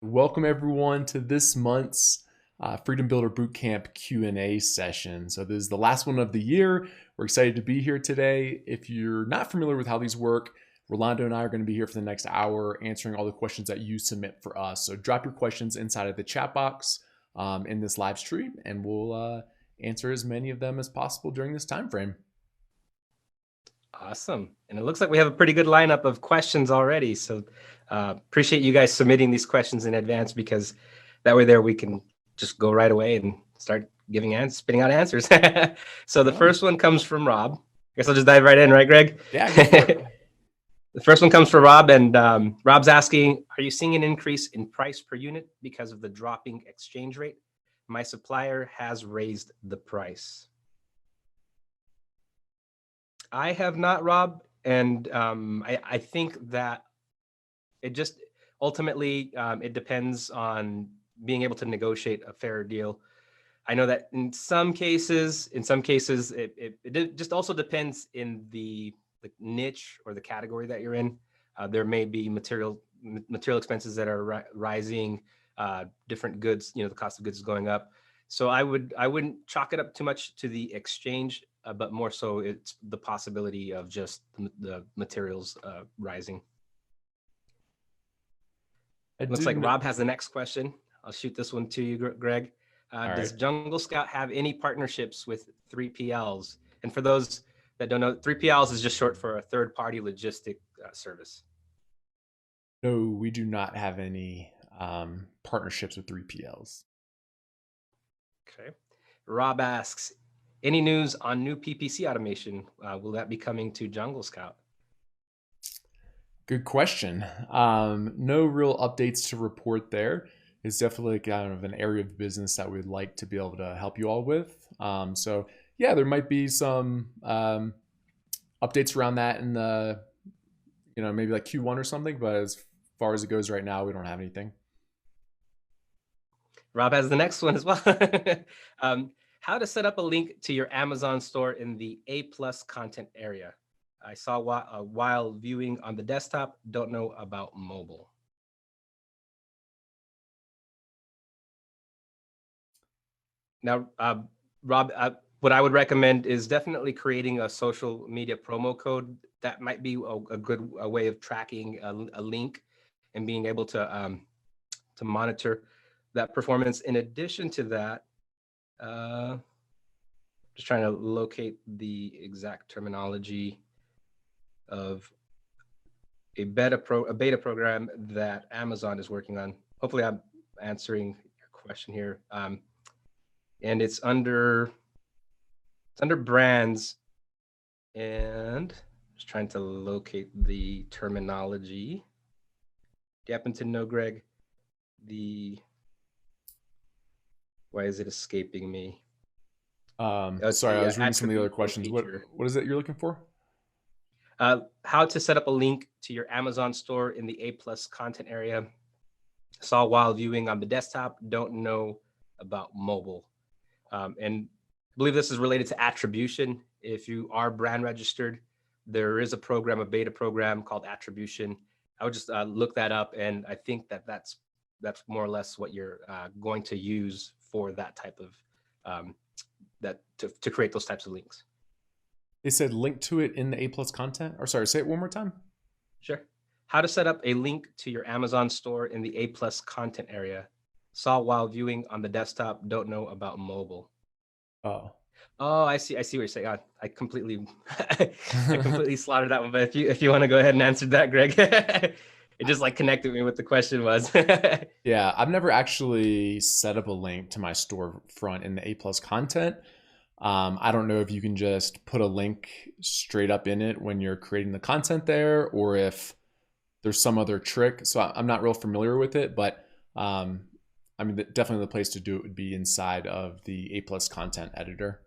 Welcome everyone to this month's Freedom Builder Bootcamp Q&A session. So this is the last one of the year. We're excited to be here today. If you're not familiar with how these work, Rolando and I are going to be here for the next hour answering all the questions that you submit for us. So drop your questions inside of the chat box in this live stream, and we'll answer as many of them as possible during this time frame. Awesome. And it looks like we have a pretty good lineup of questions already. So appreciate you guys submitting these questions in advance, because that way we can just go right away and start spitting out answers. So the first one comes from Rob. I guess I'll just dive right in, right, Greg? Yeah, go for it. The first one comes from Rob, and Rob's asking, are you seeing an increase in price per unit because of the dropping exchange rate? My supplier has raised the price. I have not, Rob, and I think that it just ultimately it depends on being able to negotiate a fair deal. I know that in some cases, it just also depends in the niche or the category that you're in. There may be material expenses that are rising, different goods, the cost of goods is going up. So I wouldn't chalk it up too much to the exchange, but more so it's the possibility of just the materials rising. Looks like Rob has the next question. I'll shoot this one to you, Greg. Does Jungle Scout have any partnerships with 3PLs? And for those that don't know, 3PLs is just short for a third-party logistic service. No, we do not have any partnerships with 3PLs. Okay. Rob asks, any news on new PPC automation? Will that be coming to Jungle Scout? Good question. No real updates to report there. It's definitely kind of an area of business that we'd like to be able to help you all with. So yeah, there might be some updates around that in the, maybe like Q1 or something. But as far as it goes right now, we don't have anything. Rob has the next one as well. How to set up a link to your Amazon store in the A+ content area. I saw while viewing on the desktop, don't know about mobile. Now, Rob, what I would recommend is definitely creating a social media promo code. That might be a good way of tracking a link and being able to monitor that performance. In addition to that, just trying to locate the exact terminology of a beta program that Amazon is working on. Hopefully I'm answering your question here. And it's under brands, and just trying to locate the terminology. Do you happen to know, Greg, why is it escaping me? Sorry, I was reading some of the other questions. What is it you're looking for? How to set up a link to your Amazon store in the A+ content area. Saw while viewing on the desktop, don't know about mobile. And I believe this is related to attribution. If you are brand registered, there is a beta program called Attribution. I would just look that up, and I think that's more or less what you're going to use for that type of to create those types of links. They said link to it in the A+ content. Or sorry, say it one more time. Sure. How to set up a link to your Amazon store in the A+ content area. Saw while viewing on the desktop, don't know about mobile. Oh, I see what you're saying. I completely slaughtered that one. But if you want to go ahead and answer that, Greg, it just like connected me with the question was. Yeah, I've never actually set up a link to my storefront in the A+ content. I don't know if you can just put a link straight up in it when you're creating the content there, or if there's some other trick. So I'm not real familiar with it, but I mean, definitely the place to do it would be inside of the A+ content editor.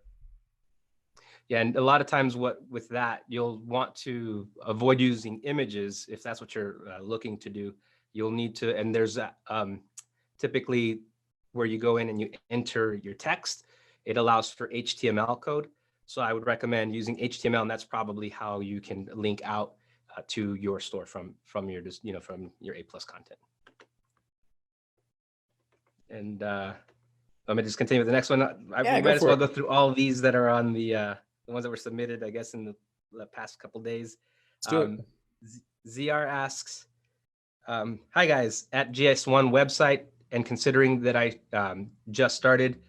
Yeah, and a lot of times with that, you'll want to avoid using images if that's what you're looking to do. You'll need to, and there's typically where you go in and you enter your text, it allows for HTML code. So I would recommend using HTML, and that's probably how you can link out to your store from your A+ content. And let me just continue with the next one. Yeah, We go might as for well it. go through all these that are on the ones that were submitted, I guess, in the past couple days. Let's do it. Um, ZR asks, hi guys, at GS1 website, and considering that I just started,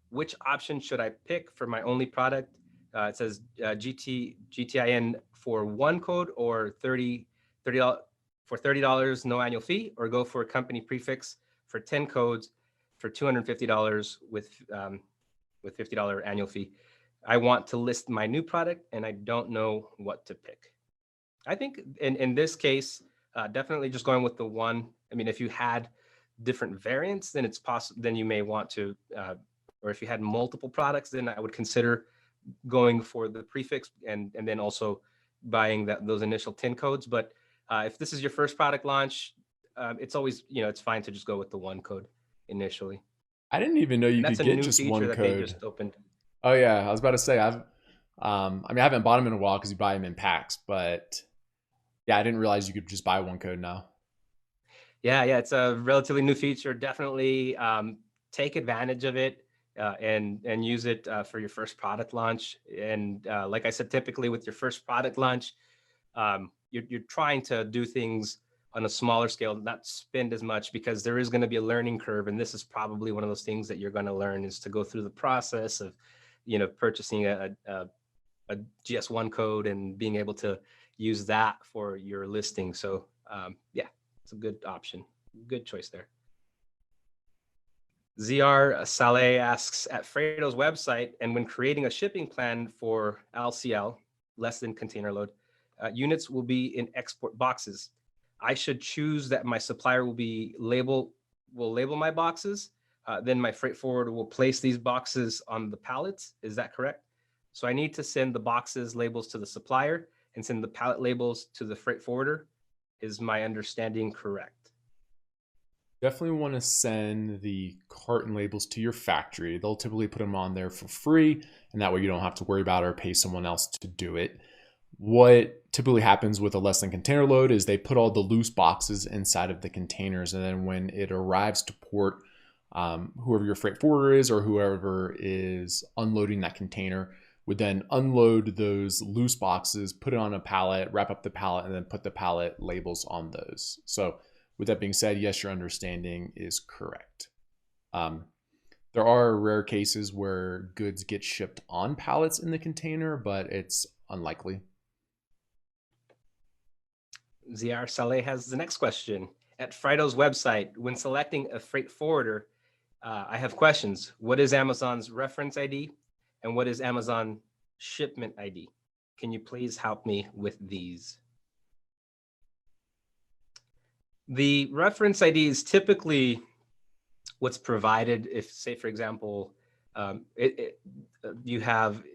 which option should I pick for my only product? It says GTIN for one code, or $30 for $30 no annual fee, or go for a company prefix for 10 codes for $250 with $50 annual fee. I want to list my new product and I don't know what to pick. I think in this case, definitely just going with the one. I mean, if you had different variants, then it's possible. Then you may want to, or if you had multiple products, then I would consider going for the prefix and then also buying those initial 10 codes. But if this is your first product launch, it's always, it's fine to just go with the one code initially. I didn't even know you And that's could a get new just feature one that they code. just opened. Oh yeah, I was about to say I mean I haven't bought them in a while because you buy them in packs, but yeah, I didn't realize you could just buy one code now. Yeah, it's a relatively new feature. Definitely take advantage of it and use it for your first product launch. And like I said, typically with your first product launch, you're trying to do things on a smaller scale, not spend as much, because there is going to be a learning curve. And this is probably one of those things that you're going to learn, is to go through the process of, purchasing a GS1 code and being able to use that for your listing. So yeah, it's a good option. Good choice there. ZR Saleh asks, at Fredo's website, and when creating a shipping plan for LCL, less than container load, units will be in export boxes. I should choose that my supplier will label my boxes. Then my freight forwarder will place these boxes on the pallets. Is that correct? So I need to send the boxes labels to the supplier and send the pallet labels to the freight forwarder. Is my understanding correct? Definitely want to send the carton labels to your factory. They'll typically put them on there for free, and that way you don't have to worry about it or pay someone else to do it. What typically happens with a less than container load is they put all the loose boxes inside of the containers, and then when it arrives to port, whoever your freight forwarder is or whoever is unloading that container would then unload those loose boxes, put it on a pallet, wrap up the pallet, and then put the pallet labels on those. So with that being said, yes, your understanding is correct. There are rare cases where goods get shipped on pallets in the container, but it's unlikely. ZR Saleh has the next question. At Frido's website, when selecting a freight forwarder, I have questions. What is Amazon's reference ID? And what is Amazon shipment ID? Can you please help me with these? The reference ID is typically what's provided if, say, for example, you're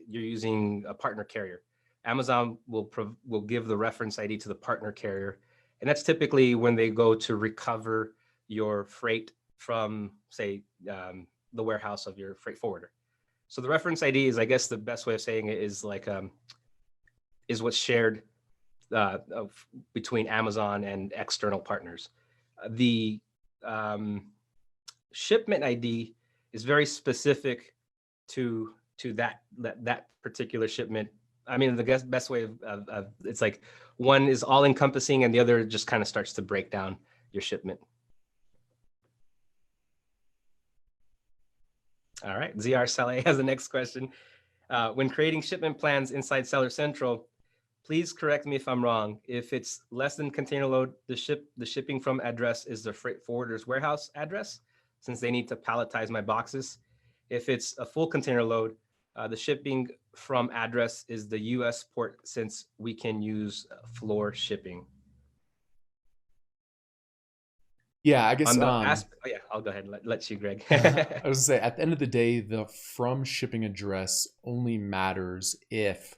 using a partner carrier. Amazon will give the reference ID to the partner carrier, and that's typically when they go to recover your freight from, say, the warehouse of your freight forwarder. So the reference ID is, I guess, the best way of saying it is like is what's shared between Amazon and external partners. The shipment ID is very specific to that particular shipment. I mean, the best way of it's like one is all encompassing and the other just kind of starts to break down your shipment. All right, ZR Saleh has the next question. When creating shipment plans inside Seller Central, please correct me if I'm wrong. If it's less than container load, the shipping from address is the freight forwarder's warehouse address, since they need to palletize my boxes. If it's a full container load, the shipping from address is the US port, since we can use floor shipping. Yeah, I guess. Yeah, I'll go ahead and let you, Greg. I was gonna say, at the end of the day, the from shipping address only matters if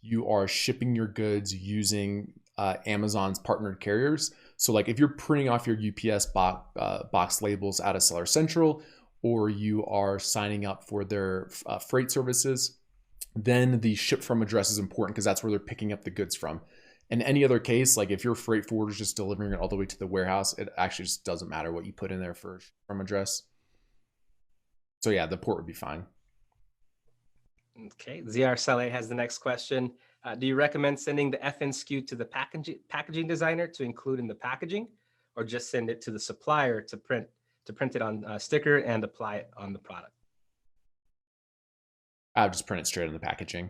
you are shipping your goods using Amazon's partnered carriers. So, like if you're printing off your UPS box labels out of Seller Central, or you are signing up for their freight services, then the ship from address is important because that's where they're picking up the goods from. In any other case, like if your freight forwarder is just delivering it all the way to the warehouse, it actually just doesn't matter what you put in there for from address. So yeah, the port would be fine. Okay, ZR Saleh has the next question. Do you recommend sending the FN SKU to the packaging designer to include in the packaging, or just send it to the supplier to print it on a sticker and apply it on the product? I'll just print it straight on the packaging.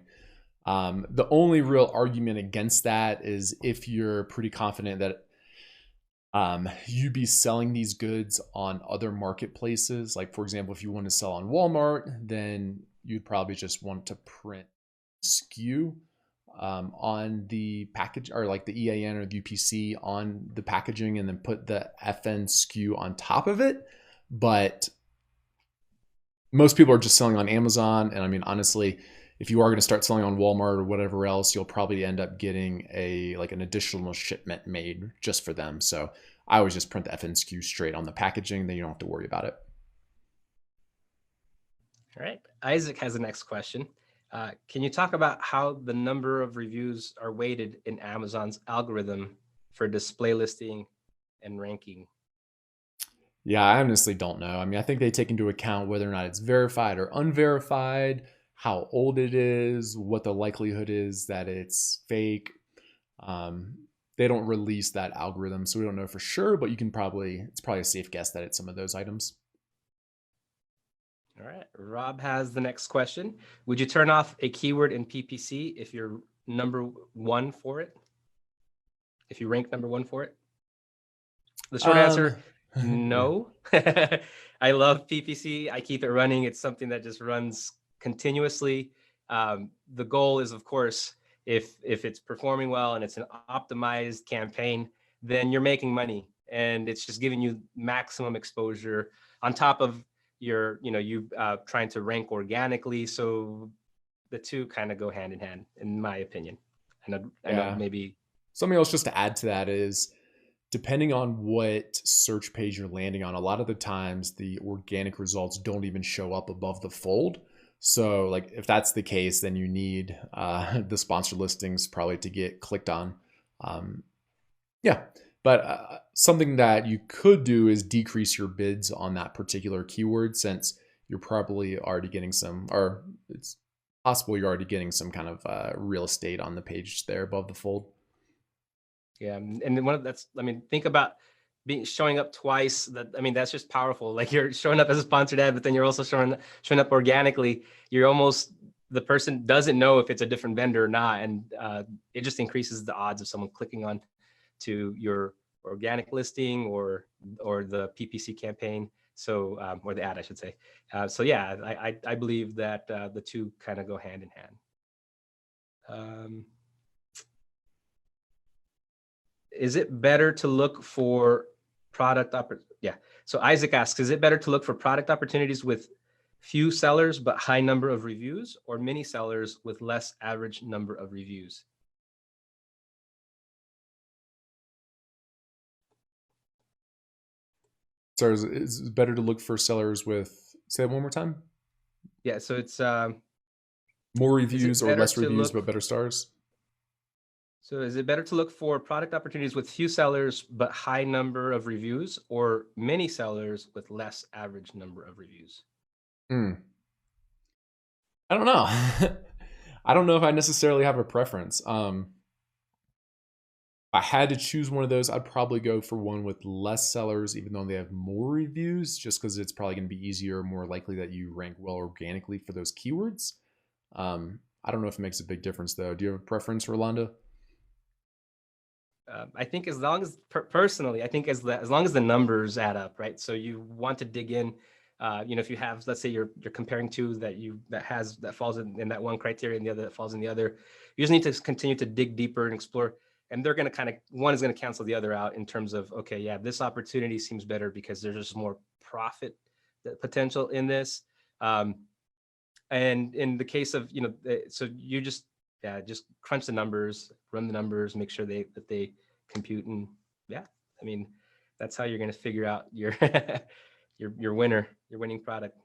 The only real argument against that is if you're pretty confident that you'd be selling these goods on other marketplaces. Like, for example, if you want to sell on Walmart, then you'd probably just want to print SKU on the package, or like the EAN or the UPC on the packaging, and then put the FN SKU on top of it. But most people are just selling on Amazon. And I mean, honestly, if you are going to start selling on Walmart or whatever else, you'll probably end up getting an additional shipment made just for them. So I always just print the FN SKU straight on the packaging. Then you don't have to worry about it. All right. Isaac has the next question. Can you talk about how the number of reviews are weighted in Amazon's algorithm for display listing and ranking? Yeah, I honestly don't know. I mean, I think they take into account whether or not it's verified or unverified, how old it is, what the likelihood is that it's fake. They don't release that algorithm, so we don't know for sure, but it's probably a safe guess that it's some of those items. All right. Rob has the next question. Would you turn off a keyword in PPC if you're number one for it? If you rank number one for it? The short answer, no. I love PPC. I keep it running. It's something that just runs continuously. The goal is, of course, if it's performing well and it's an optimized campaign, then you're making money, and it's just giving you maximum exposure on top of you trying to rank organically. So the two kind of go hand in hand, in my opinion. And I know maybe something else just to add to that is, depending on what search page you're landing on, a lot of the times the organic results don't even show up above the fold. So like if that's the case, then you need the sponsored listings probably to get clicked on. But something that you could do is decrease your bids on that particular keyword, since you're probably already getting some, or it's possible you're already getting some kind of real estate on the page there above the fold. Yeah, and think about showing up twice. That's just powerful. Like, you're showing up as a sponsored ad, but then you're also showing up organically. The person doesn't know if it's a different vendor or not, and it just increases the odds of someone clicking on to your organic listing or the PPC campaign. So or the ad, I should say. So yeah, I believe that the two kind of go hand in hand. Is it better to look for product So Isaac asks, is it better to look for product opportunities with few sellers but high number of reviews, or many sellers with less average number of reviews? So it's better to look for sellers with, say that one more time? Yeah, so it's more reviews or less reviews but better stars? So is it better to look for product opportunities with few sellers but high number of reviews, or many sellers with less average number of reviews? I don't know. I don't know if I necessarily have a preference. If I had to choose one of those, I'd probably go for one with less sellers, even though they have more reviews, just because it's probably going to be easier, more likely that you rank well organically for those keywords. I don't know if it makes a big difference, though. Do you have a preference, Rolando? I think as long as personally, I think as long as the numbers add up, right? So you want to dig in. If you have, let's say you're comparing two that falls in that one criteria and the other that falls in the other, you just need to continue to dig deeper and explore. And they're going to one is going to cancel the other out in terms of, okay, yeah, this opportunity seems better because there's just more profit potential in this. And in the case of, so you just crunch the numbers, run the numbers, make sure that they compute, and that's how you're going to figure out your your winning product.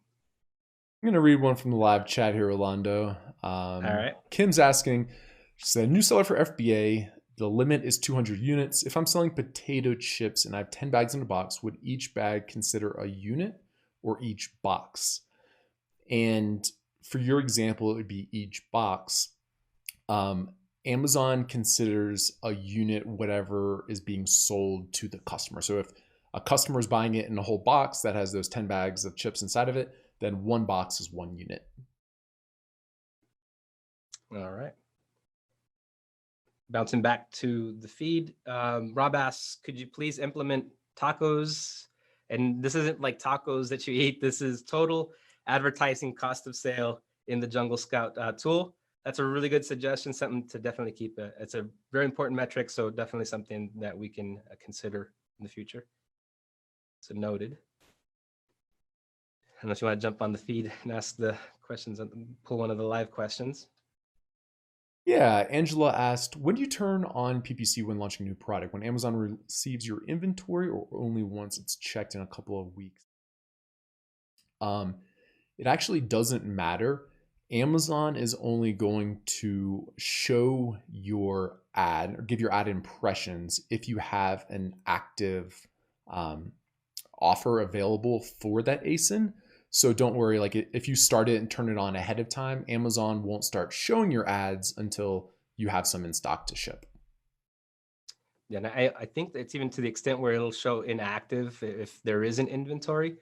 I'm going to read one from the live chat here, Rolando. All right. Kim's asking, she said, new seller for FBA. The limit is 200 units. If I'm selling potato chips and I have 10 bags in a box, would each bag consider a unit or each box? And for your example, it would be each box. Amazon considers a unit whatever is being sold to the customer. So if a customer is buying it in a whole box that has those 10 bags of chips inside of it, then one box is one unit. All right. Bouncing back to the feed, Rob asks, could you please implement tacos? And this isn't like tacos that you eat. This is total advertising cost of sale in the Jungle Scout tool. That's a really good suggestion, something to definitely keep. It's a very important metric, so definitely something that we can consider in the future. So noted. Unless you want to jump on the feed and ask the questions and pull one of the live questions. Yeah, Angela asked, when do you turn on PPC when launching a new product? When Amazon receives your inventory or only once it's checked in a couple of weeks? It actually doesn't matter. Amazon is only going to show your ad or give your ad impressions if you have an active offer available for that ASIN. So don't worry, like if you start it and turn it on ahead of time, Amazon won't start showing your ads until you have some in stock to ship. Yeah, and I think it's even to the extent where it'll show inactive if there is an inventory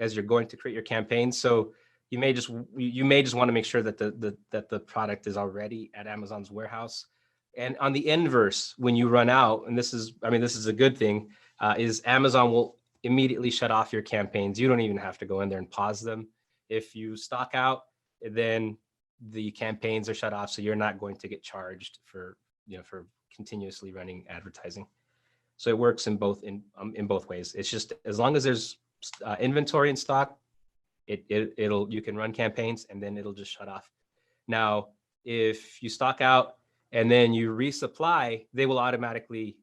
as you're going to create your campaign. So you may just want to make sure that the product is already at Amazon's warehouse. And on the inverse, when you run out, and this is a good thing, is Amazon will immediately shut off your campaigns. You don't even have to go in there and pause them. If you stock out, then the campaigns are shut off, so you're not going to get charged for continuously running advertising. So it works in both ways. It's just as long as there's inventory in stock, you can run campaigns and then it'll just shut off. Now, if you stock out and then you resupply, they will automatically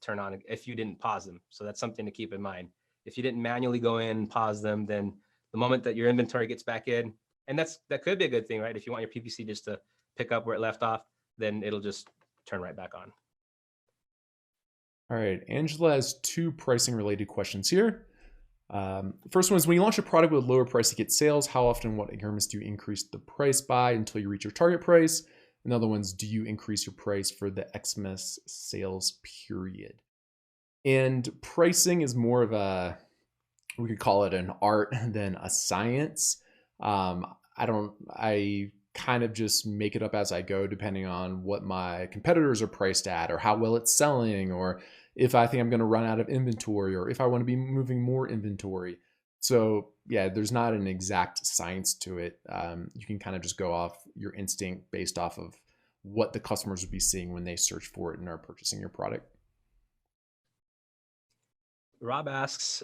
turn on if you didn't pause them. So that's something to keep in mind. If you didn't manually go in and pause them, then the moment that your inventory gets back in, and that could be a good thing, right? If you want your PPC just to pick up where it left off, then it'll just turn right back on. All right, Angela has two pricing related questions here. First one is, when you launch a product with a lower price to get sales, how often, what increments do you increase the price by until you reach your target price? Another one's, do you increase your price for the Xmas sales period? And pricing is more of we could call it an art than a science. I kind of just make it up as I go, depending on what my competitors are priced at or how well it's selling, or if I think I'm going to run out of inventory, or if I want to be moving more inventory. So yeah, there's not an exact science to it. You can kind of just go off your instinct based off of what the customers would be seeing when they search for it and are purchasing your product. Rob asks,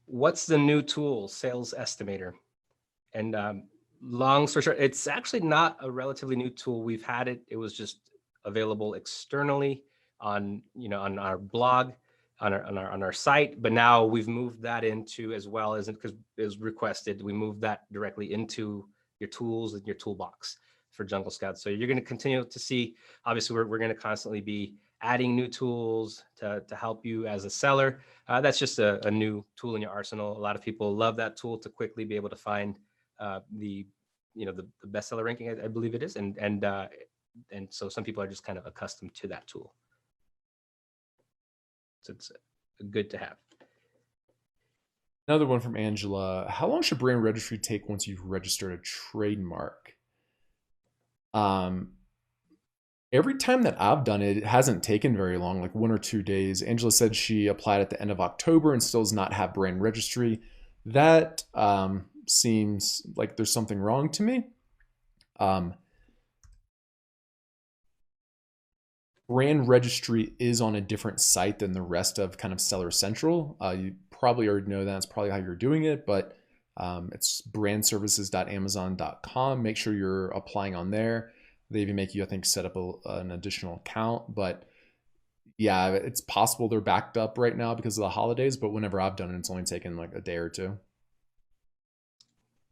what's the new tool, Sales Estimator? And long story short, it's actually not a relatively new tool. We've had it. It was just available externally on our blog, on our site, but now we've moved that into, as well as, because it was requested, we moved that directly into your tools and your toolbox for Jungle Scout. So you're going to continue to see, obviously we're going to constantly be adding new tools to help you as a seller. That's just a new tool in your arsenal. A lot of people love that tool to quickly be able to find the bestseller ranking, I believe it is, and so some people are just kind of accustomed to that tool. So it's good to have. Another one from Angela. How long should brand registry take once you've registered a trademark? Every time that I've done it, it hasn't taken very long, like 1 or 2 days. Angela said she applied at the end of October and still does not have brand registry. That seems like there's something wrong to me. Brand registry is on a different site than the rest of kind of Seller Central. You probably already know that. It's probably how you're doing it, but it's brandservices.amazon.com. Make sure you're applying on there. They even make you, I think, set up an additional account. But yeah, it's possible they're backed up right now because of the holidays, but whenever I've done it, it's only taken like a day or two.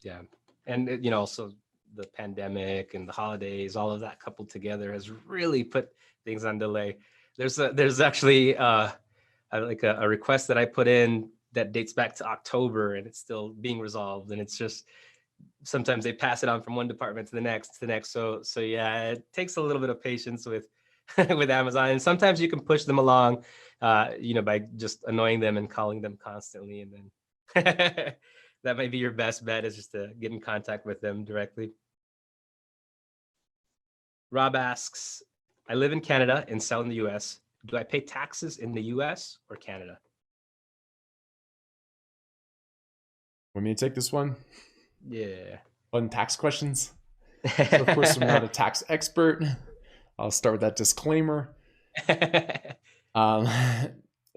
Yeah. And, also the pandemic and the holidays, all of that coupled together has really put things on delay. There's actually a request that I put in that dates back to October, and it's still being resolved. And it's just, sometimes they pass it on from one department to the next, So yeah, it takes a little bit of patience with with Amazon, and sometimes you can push them along, by just annoying them and calling them constantly, and then that might be your best bet, is just to get in contact with them directly. Rob asks, I live in Canada and sell in the US. Do I pay taxes in the US or Canada? Want me to take this one? Yeah. Fun tax questions. So of course, I'm not a tax expert. I'll start with that disclaimer. Um,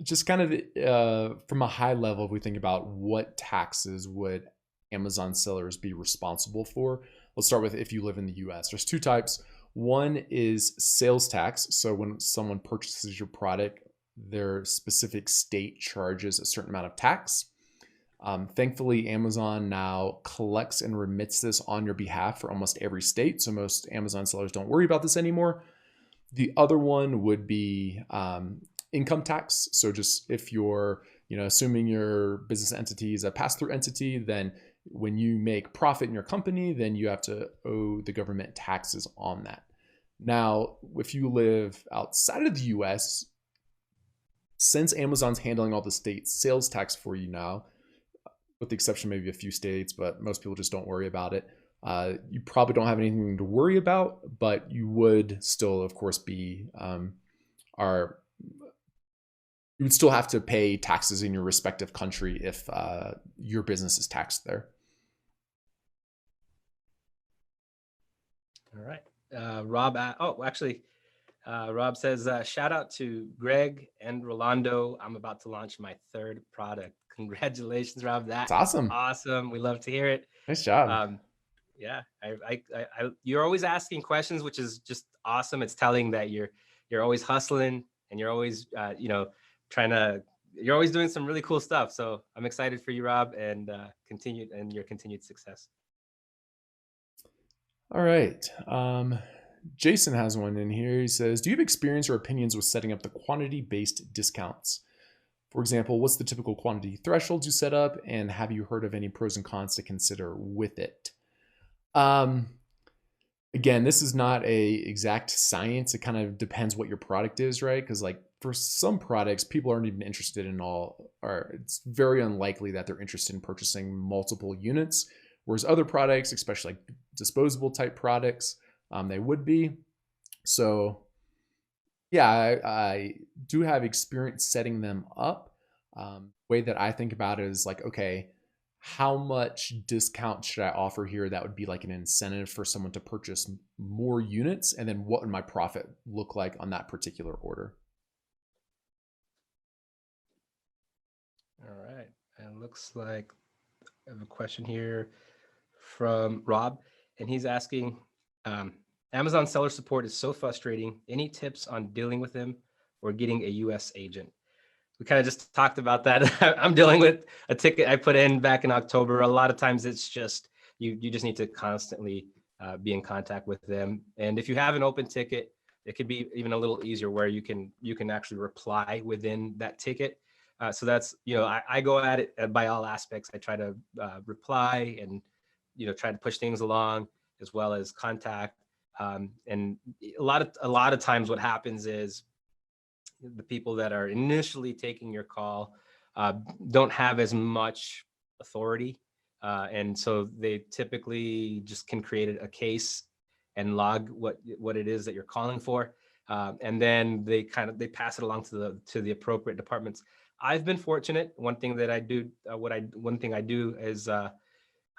just kind of from a high level, if we think about what taxes would Amazon sellers be responsible for, let's start with if you live in the US. There's two types. One is sales tax. So when someone purchases your product, their specific state charges a certain amount of tax. Thankfully, Amazon now collects and remits this on your behalf for almost every state. So most Amazon sellers don't worry about this anymore. The other one would be income tax. So just if you're, assuming your business entity is a pass-through entity, then when you make profit in your company, then you have to owe the government taxes on that. Now, if you live outside of the US, since Amazon's handling all the state sales tax for you now, with the exception of maybe a few states, but most people just don't worry about it. You probably don't have anything to worry about, but you would still, of course, you would still have to pay taxes in your respective country if your business is taxed there. All right. Rob, Rob says, shout out to Greg and Rolando. I'm about to launch my third product. Congratulations, Rob. That's awesome. Awesome. We love to hear it. Nice job. Yeah, you're always asking questions, which is just awesome. It's telling that you're always hustling, and you're always, you're always doing some really cool stuff. So I'm excited for you, Rob, and your continued success. All right. Jason has one in here. He says, do you have experience or opinions with setting up the quantity-based discounts? For example, what's the typical quantity thresholds you set up, and have you heard of any pros and cons to consider with it? Again, this is not a exact science. It kind of depends what your product is, right? Because like for some products, people aren't even interested in or it's very unlikely that they're interested in purchasing multiple units. Whereas other products, especially like disposable type products, they would be. So yeah, I do have experience setting them up. The way that I think about it is like, okay, how much discount should I offer here that would be like an incentive for someone to purchase more units? And then what would my profit look like on that particular order? All right. And it looks like I have a question here from Rob, and he's asking, Amazon seller support is so frustrating. Any tips on dealing with them or getting a US agent? We kind of just talked about that. I'm dealing with a ticket I put in back in October. A lot of times it's just, you just need to constantly be in contact with them. And if you have an open ticket, it could be even a little easier where you can actually reply within that ticket. So that's, I go at it by all aspects. I try to reply and, try to push things along, as well as contact. And a lot of times what happens is the people that are initially taking your call don't have as much authority. And so they typically just can create a case and log what it is that you're calling for. And then they pass it along to the appropriate departments. I've been fortunate. One thing that I do, is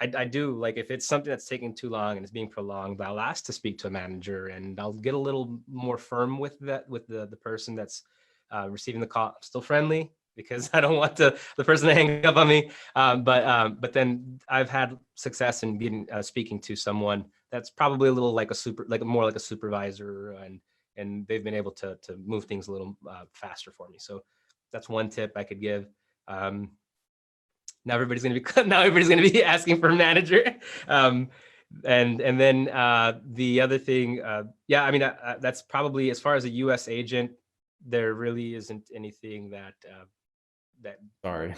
I do, like, if it's something that's taking too long and it's being prolonged, I'll ask to speak to a manager, and I'll get a little more firm with the person that's receiving the call. I'm still friendly because I don't want the person to hang up on me. But then I've had success in being speaking to someone that's probably a little more like a supervisor, and they've been able to move things a little faster for me. So that's one tip I could give. Now everybody's going to be asking for a manager. And then the other thing, that's probably, as far as a U.S. agent, there really isn't anything that Sorry.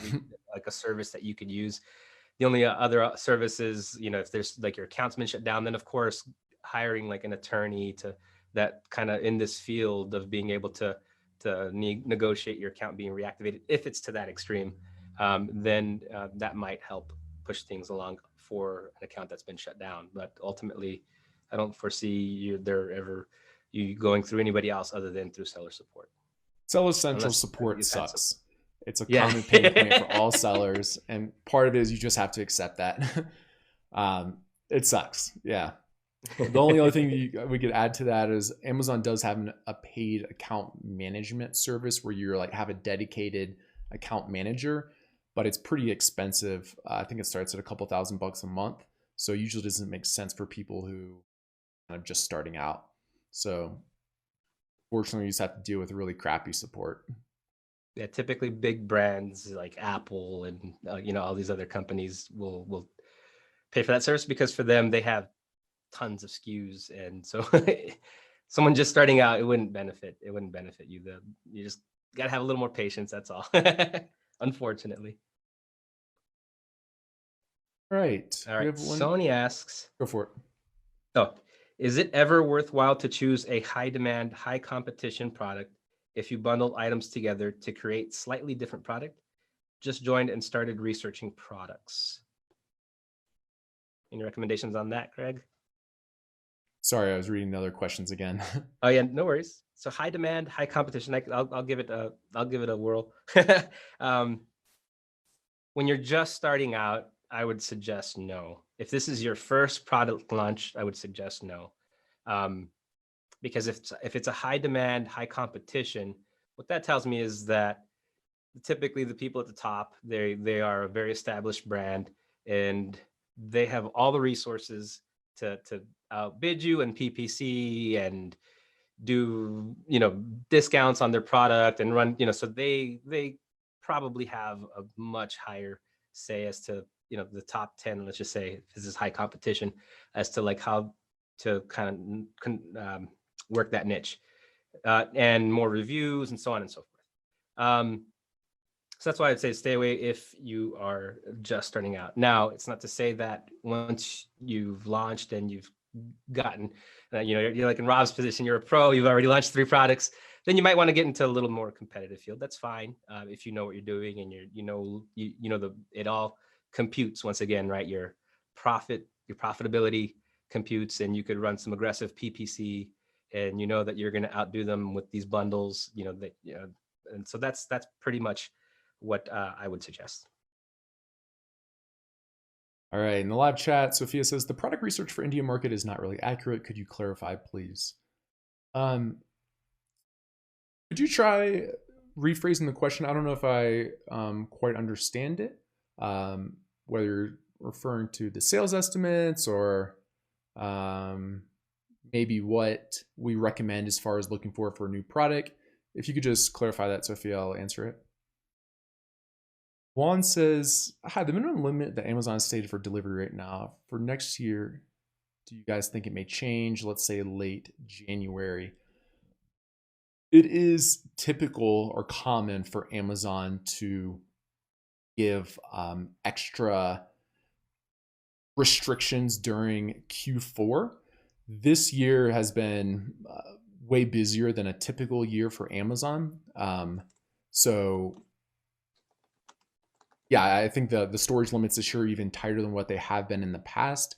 like a service that you could use. The only other services, if there's like your account's been shut down, then of course hiring like an attorney to that kind of in this field of being able to negotiate your account being reactivated, if it's to that extreme, then that might help push things along for an account that's been shut down. But ultimately, I don't foresee you going through anybody else other than through seller support. Seller Central Unless support sucks. It's a Yeah. common pain point for all sellers, and part of it is you just have to accept that. It sucks. Yeah. The only other thing we could add to that is Amazon does have a paid account management service where you're like have a dedicated account manager, but it's pretty expensive. I think it starts at a couple $1,000 a month. So it usually doesn't make sense for people who are just starting out. So fortunately, you just have to deal with really crappy support. Yeah, typically big brands like Apple and all these other companies will pay for that service, because for them they have tons of SKUs, and so someone just starting out, it wouldn't benefit you. You just got to have a little more patience, that's all. Unfortunately. Right. All We right, have one. Sony asks, Go for it. oh, is it ever worthwhile to choose a high demand, high competition product if you bundle items together to create slightly different product? Just joined and started researching products. Any recommendations on that, Craig? Sorry, I was reading the other questions again. Oh yeah, no worries. So high demand, high competition. I'll give it a whirl. When you're just starting out, I would suggest no. If this is your first product launch, I would suggest no, because if it's a high demand, high competition, what that tells me is that typically the people at the top, they are a very established brand, and they have all the resources to outbid you and PPC and do discounts on their product and run, so they probably have a much higher say as to the top 10, let's just say if this is high competition, as to like how to kind of work that niche, and more reviews and so on and so forth. So that's why I'd say stay away if you are just starting out. Now, it's not to say that once you've launched and you've gotten, you're like in Rob's position, you're a pro, you've already launched 3 products, then you might want to get into a little more competitive field. That's fine, if you know what you're doing and it all computes once again, right? Your profitability computes, and you could run some aggressive PPC, and that you're going to outdo them with these bundles, and so that's pretty much what I would suggest. All right. In the live chat, Sophia says the product research for India market is not really accurate. Could you clarify, please? Could you try rephrasing the question? I don't know if I quite understand it. Whether you're referring to the sales estimates or maybe what we recommend as far as looking for a new product. If you could just clarify that, Sophia, I'll answer it. Juan says, hi, the minimum limit that Amazon stated for delivery right now for next year, do you guys think it may change? Let's say late January. It is typical or common for Amazon to give extra restrictions during Q4. This year has been way busier than a typical year for Amazon. So yeah, I think the storage limits this year are even tighter than what they have been in the past.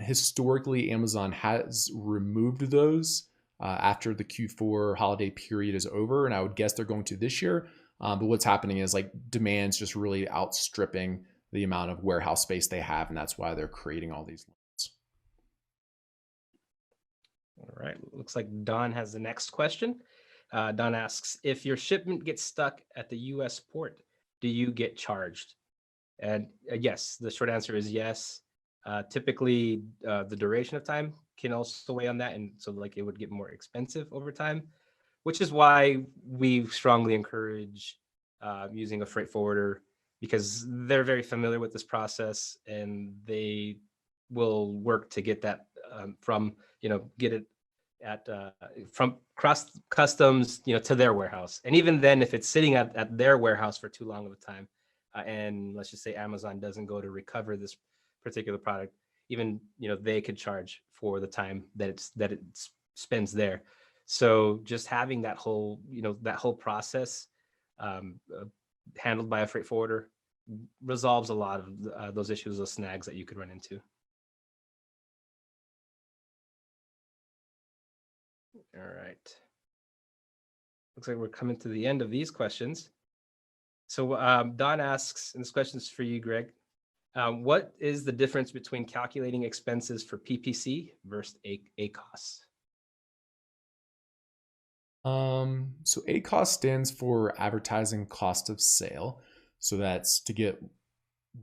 Historically, Amazon has removed those after the Q4 holiday period is over, and I would guess they're going to this year. But what's happening is like demand's just really outstripping the amount of warehouse space they have, and that's why they're creating all these limits. All right, looks like Don has the next question. Don asks, if your shipment gets stuck at the US port, do you get charged? And yes, the short answer is yes. Typically, the duration of time can also weigh on that, and so like it would get more expensive over time, which is why we strongly encourage using a freight forwarder, because they're very familiar with this process, and they will work to get that get it at from cross customs to their warehouse. And even then, if it's sitting at their warehouse for too long of a time, and let's just say Amazon doesn't go to recover this particular product, even they could charge for the time that it spends there. So just having that whole process handled by a freight forwarder resolves a lot of those issues, those snags that you could run into. All right. Looks like we're coming to the end of these questions. So Don asks, and this question is for you, Greg. What is the difference between calculating expenses for PPC versus ACOS? So ACOS stands for advertising cost of sale. So that's to get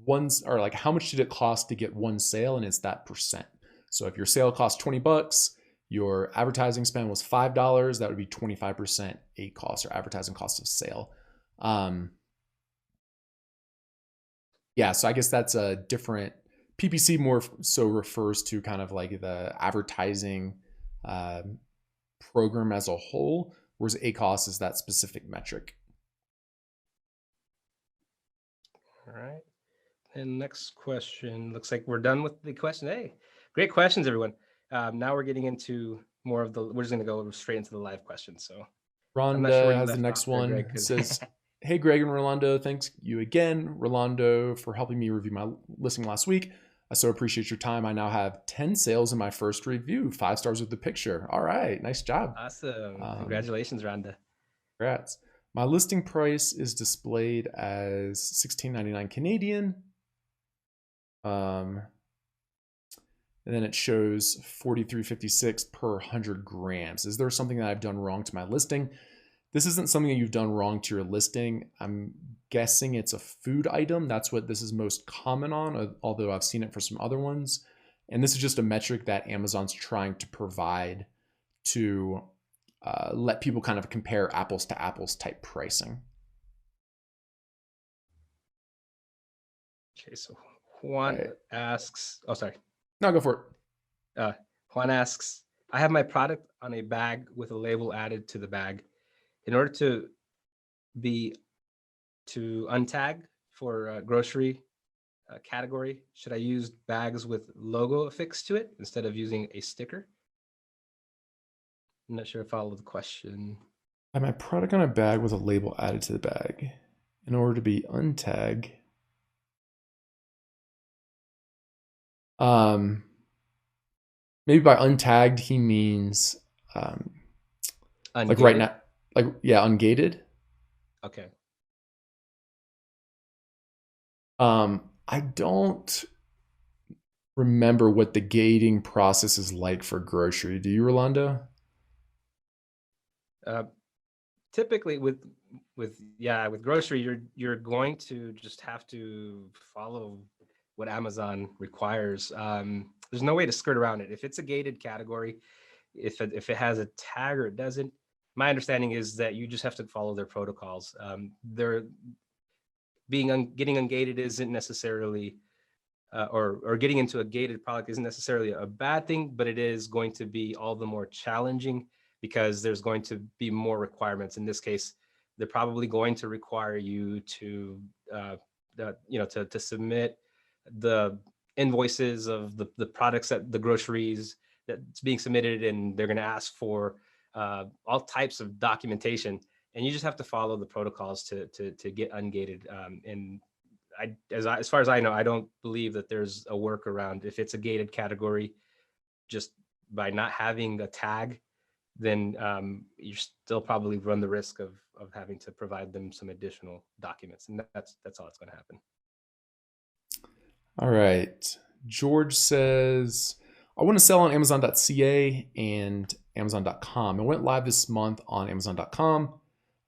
one, or like how much did it cost to get one sale, and it's that percent. So if your sale cost $20, your advertising spend was $5, that would be 25% ACOS, or advertising cost of sale. Yeah, so I guess that's a different, PPC more so refers to kind of like the advertising program as a whole, whereas ACOS is that specific metric. All right. And next question, looks like we're done with the question. Hey, great questions, everyone. Now we're getting into more of we're just going to go straight into the live questions. So Rhonda has the next one. Greg, it says, hey, Greg and Rolando, thanks you again, Rolando, for helping me review my listing last week. I so appreciate your time. I now have 10 sales in my first review, 5 stars with the picture. All right, nice job. Awesome. Congratulations, Rhonda. Congrats. My listing price is displayed as $16.99 Canadian. And then it shows $43.56 per 100 grams. Is there something that I've done wrong to my listing? This isn't something that you've done wrong to your listing. I'm guessing it's a food item. That's what this is most common on, although I've seen it for some other ones. And this is just a metric that Amazon's trying to provide to let people kind of compare apples to apples type pricing. Okay, so Juan asks, oh, sorry. No, go for it. Juan asks, I have my product on a bag with a label added to the bag. In order to untag for grocery category, should I use bags with logo affixed to it instead of using a sticker? I'm not sure if I follow the question. I have my product on a bag with a label added to the bag. In order to be untag, maybe by untagged he means like right now, like ungated. Okay. I don't remember what the gating process is like for grocery. Do you, Rolando? Typically with grocery, you're going to just have to follow what Amazon requires. There's no way to skirt around it. If it's a gated category, if it has a tag or it doesn't, my understanding is that you just have to follow their protocols. Getting ungated isn't necessarily, or getting into a gated product isn't necessarily a bad thing, but it is going to be all the more challenging because there's going to be more requirements. In this case, they're probably going to require you to, to submit the invoices of the products that the groceries that's being submitted, and they're going to ask for all types of documentation, and you just have to follow the protocols to get ungated. And as far as I know, I don't believe that there's a workaround. If it's a gated category, just by not having a tag, then you still probably run the risk of having to provide them some additional documents, and that's all that's going to happen. All right. George says, I want to sell on Amazon.ca and Amazon.com. I went live this month on Amazon.com.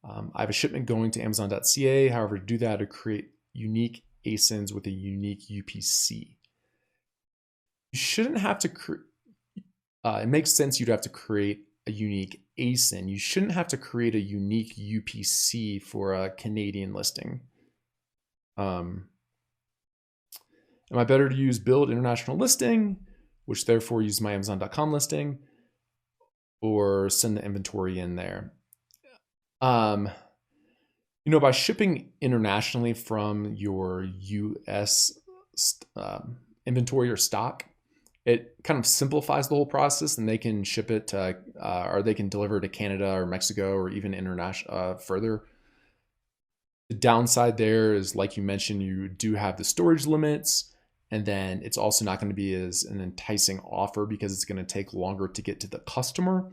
I have a shipment going to Amazon.ca. However, to do that, to create unique ASINs with a unique UPC. You shouldn't have to it makes sense you'd have to create a unique ASIN. You shouldn't have to create a unique UPC for a Canadian listing. Am I better to use build international listing, which therefore use my Amazon.com listing, or send the inventory in there? By shipping internationally from your US inventory or stock, it kind of simplifies the whole process, and they can ship it to, or they can deliver to Canada or Mexico or even international further. The downside there is, like you mentioned, you do have the storage limits, and then it's also not going to be as an enticing offer because it's going to take longer to get to the customer.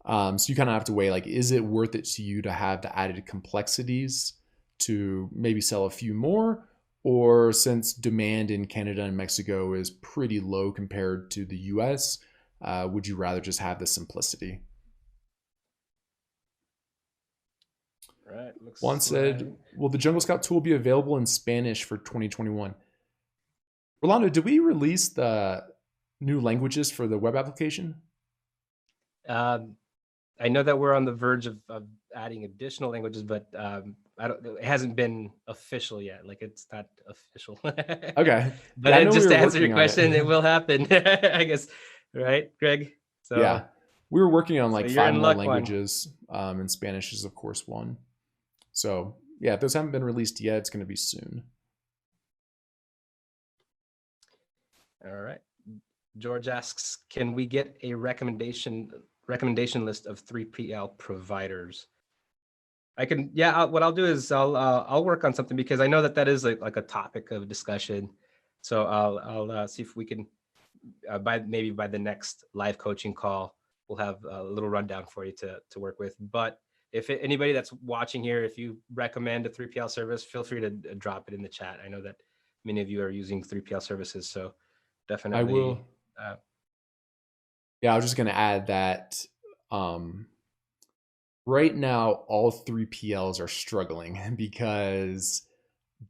So you kind of have to weigh, like, is it worth it to you to have the added complexities to maybe sell a few more? Or since demand in Canada and Mexico is pretty low compared to the US, would you rather just have the simplicity? Right. Juan Looks said, like. will the Jungle Scout tool be available in Spanish for 2021? Rolando, did we release the new languages for the web application? Um, I know that we're on the verge of adding additional languages, but I don't. It hasn't been official yet. Like it's not official. Okay. But Yeah, I know we just were to answer your working on it. question, it will happen. I guess, right, Greg? Yeah. So We were working on so like you're five in more luck, one. languages, and Spanish is, of course, one. So, yeah, if those haven't been released yet, it's going to be soon. All right. George asks, can we get a recommendation list of 3PL providers? I can, yeah. What I'll do is I'll work on something because I know that is like a topic of discussion. So I'll see if we can maybe by the next live coaching call we'll have a little rundown for you to work with. But if anybody that's watching here, if you recommend a 3PL service, feel free to drop it in the chat. I know that many of you are using 3PL services, so I definitely. will. Yeah, I was just going to add that right now, all 3PLs are struggling because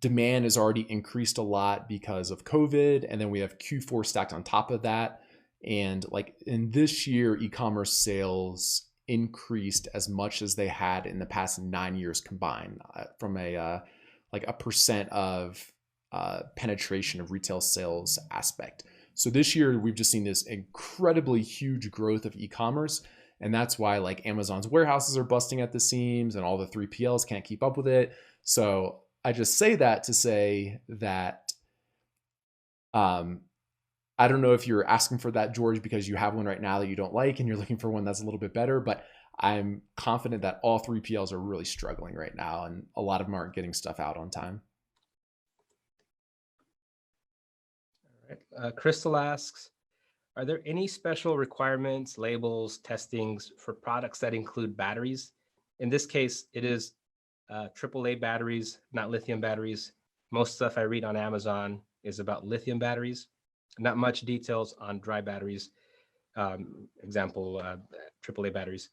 demand has already increased a lot because of COVID. And then we have Q4 stacked on top of that. And like in this year, e-commerce sales increased as much as they had in the past 9 years combined, from like a percent of penetration of retail sales aspect. So this year we've just seen this incredibly huge growth of e-commerce. And that's why like Amazon's warehouses are busting at the seams and all the 3PLs can't keep up with it. So I just say that to say that I don't know if you're asking for that, George, because you have one right now that you don't like and you're looking for one that's a little bit better. But I'm confident that all 3PLs are really struggling right now, and a lot of them aren't getting stuff out on time. All right. Crystal asks, are there any special requirements, labels, testings for products that include batteries? In this case, it is AAA batteries, not lithium batteries. Most stuff I read on Amazon is about lithium batteries, not much details on dry batteries. Example, AAA batteries.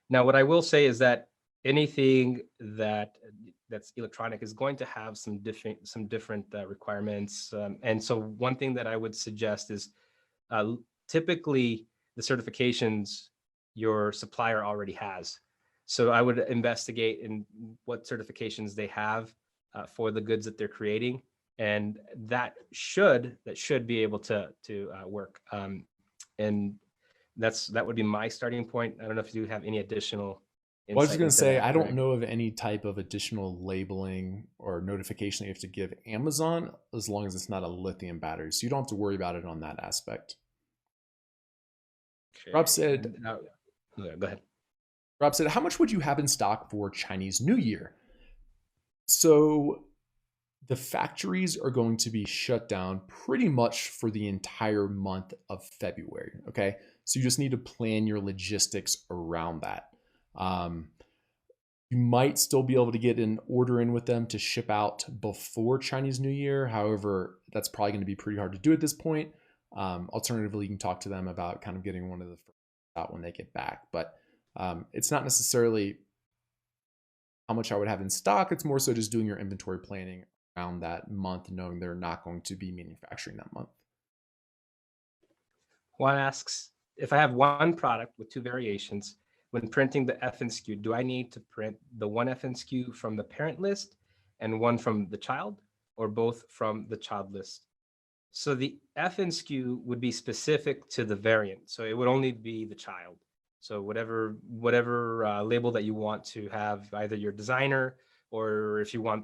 Now, what I will say is that anything that's electronic is going to have some different requirements. And so one thing that I would suggest is typically the certifications your supplier already has. So I would investigate in what certifications they have for the goods that they're creating, and that should be able to work. And that would be my starting point. I don't know if you have any additional Well, I was just insight going to into say, that, I don't Greg. know of any type of additional labeling or notification that you have to give Amazon as long as it's not a lithium battery. So you don't have to worry about it on that aspect. Rob Okay. said, Yeah, go ahead. Rob said, how much would you have in stock for Chinese New Year? So the factories are going to be shut down pretty much for the entire month of February. Okay. So you just need to plan your logistics around that. Um, you might still be able to get an order in with them to ship out before Chinese New Year. However, that's probably going to be pretty hard to do at this point. Alternatively, you can talk to them about kind of getting one of the first out when they get back. But it's not necessarily how much I would have in stock. It's more so just doing your inventory planning around that month, knowing they're not going to be manufacturing that month. One asks, if I have one product with two variations, when printing the FNSKU, do I need to print the one FNSKU from the parent list and one from the child, or both from the child list? So the FNSKU would be specific to the variant. So it would only be the child. So whatever label that you want to have, either your designer or if you want